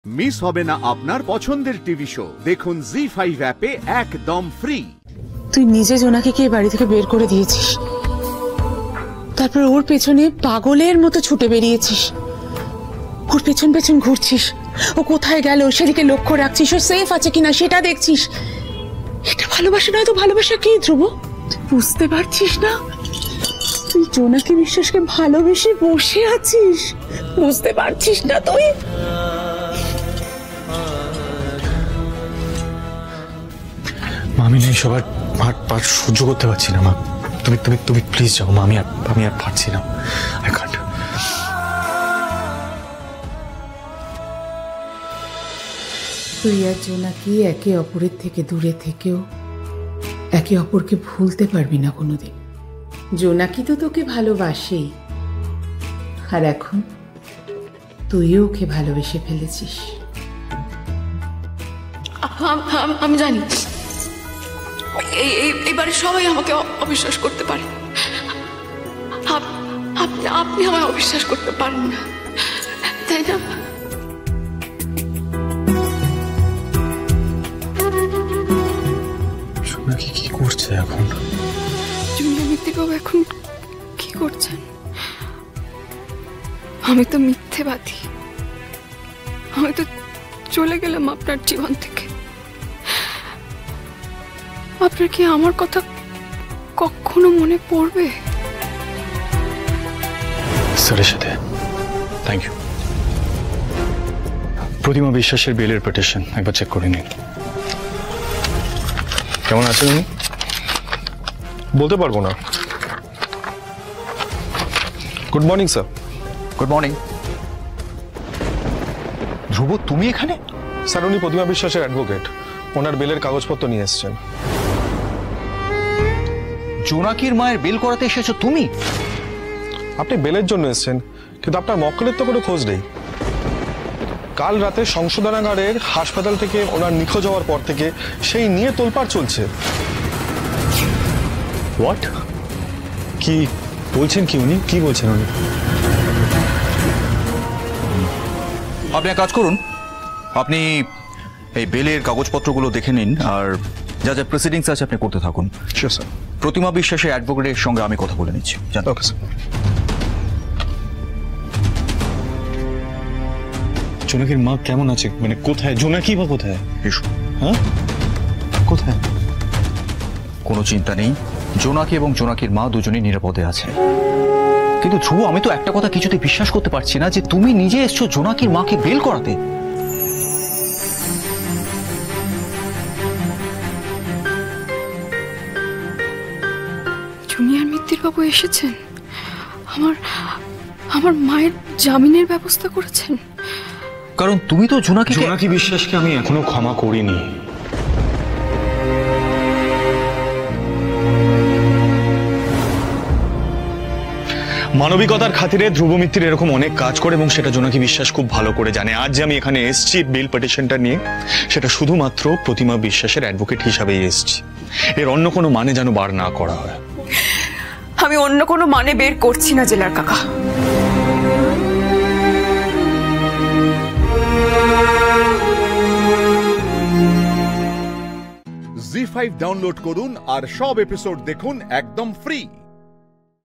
Miss হবে না আপনার পছন্দের টিভি শো। দেখুন জি5 অ্যাপে একদম ফ্রি। তুই নিজে জোনাকে কে বাড়ি থেকে বের করে দিয়েছিস, তারপর ওর পেছনে পাগলের মতো ছুটে বেরিয়েছিস, ওর পেছন পেছন ঘুরছিস, ও কোথায় গেল সেদিকে লক্ষ্য রাখছিস, ও সেফ আছে কিনা সেটা দেখছিস। এটা ভালোবাসা নয় তো ভালোবাসা কি ধ্রুব? তুই বুঝতে পারছিস না? তুই জোনাকি বিশ্বাসকে ভালোবেসে বসে আছিস, বুঝতে পারছিস না তুই? আমি নেই সবার পাঠ সহ্য করতে পারছি না মা। তুমি তুমি তুমি প্লিজ যাও মা, আমি আর পারছি না। I can't. তুই আর জোনাকি একে অপরের থেকে দূরে থেকেও একে অপরকে ভুলতে পারবি না কোনোদিন। জোনাকি তো তোকে ভালোবাসেই, আর এখন তুইও ওকে ভালোবেসে ফেলেছিস। আমি জানি এইবারে সবাই আমাকে অবিশ্বাস করতে পারে, আপনি আমায় অবিশ্বাস করতে পারেন না, তাই না? জোনাকি কি করছে এখন? মিথ্যেবাবু এখন কি করছেন? আমি তো মিথ্যেবাদী, আমি তো চলে গেলাম আপনার জীবন থেকে। আপনার কি আমার কথা কখনো মনে পড়বে? স্যারের সাথে থ্যাংক ইউ। প্রতিমা বিশ্বাসের বেলের পিটিশন একবার চেক করে নিন। কেমন আছেন উনি? বলতে পারবো না। Good morning sir. Good morning. Dhruv তুমি এখানে? স্যার উনি প্রতিমা বিশ্বাসের অ্যাডভোকেট, ওনার বেলের কাগজপত্র নিয়ে এসেছেন। জোনাকির মায়ের বেল করাতে এসেছো তুমি? আপনি বেলের জন্য এসেছেন, কিন্তু আপনার মক্কেলের তো কোনো খোঁজ নেই। কাল রাতে সংশোধনাগারের হাসপাতাল থেকে ওনার নিখোঁজ হওয়ার পর থেকে সেই নিয়ে তোলপাড় চলছে। হোয়াট? কি বলছেন? কি উনি কি বলছেন? উনি আপনি এক কাজ করুন, আপনি এই বেলের কাগজপত্রগুলো দেখে নিন, আর যা যা প্রসিডিংস আছে আপনি করতে থাকুন। Sure sir. প্রতিমা বিশ্বাসের অ্যাডভোকেটের সঙ্গে আমি কথা বলে নিচ্ছি। Okay sir. জোনাকির মা কেমন আছে? মানে কোথায় জোনাকি? বা কোথায়? এসো। হ্যাঁ কোথায়? কোনো চিন্তা নেই, জোনাকি এবং জোনাকির মা দুজনেই নিরাপদে আছে। কিন্তু ধ্রুব, আমি তো একটা কথা কিছুতে বিশ্বাস করতে পারছি না যে তুমি নিজে এসছো জোনাকির মাকে বেল করাতে। জুনিয়র মিত্তিরবাবু এসেছেন, আমার মায়ের জামিনের ব্যবস্থা করেছেন। কারণ তুমি তো জোনাকি বিশ্বাসকে আমি এখনো ক্ষমা করিনি। মানবিকতার খাতিরে ধ্রুব মিত্তির এরকম অনেক কাজ করে এবং সেটা জোনাকি বিশ্বাস খুব ভালো করে জানে। আজ যে আমি এখানে এসেছি বেল পিটিশনটা নিয়ে, সেটা শুধুমাত্র প্রতিমা বিশ্বাসের অ্যাডভোকেট হিসাবেই এসেছি। এর অন্য কোনো মানে যেন বার না করা হয়। আমি অন্য কোনো মানে বের করছি না জেলার কাকা। জি5 ডাউনলোড করুন আর সব এপিসোড দেখুন একদম ফ্রি।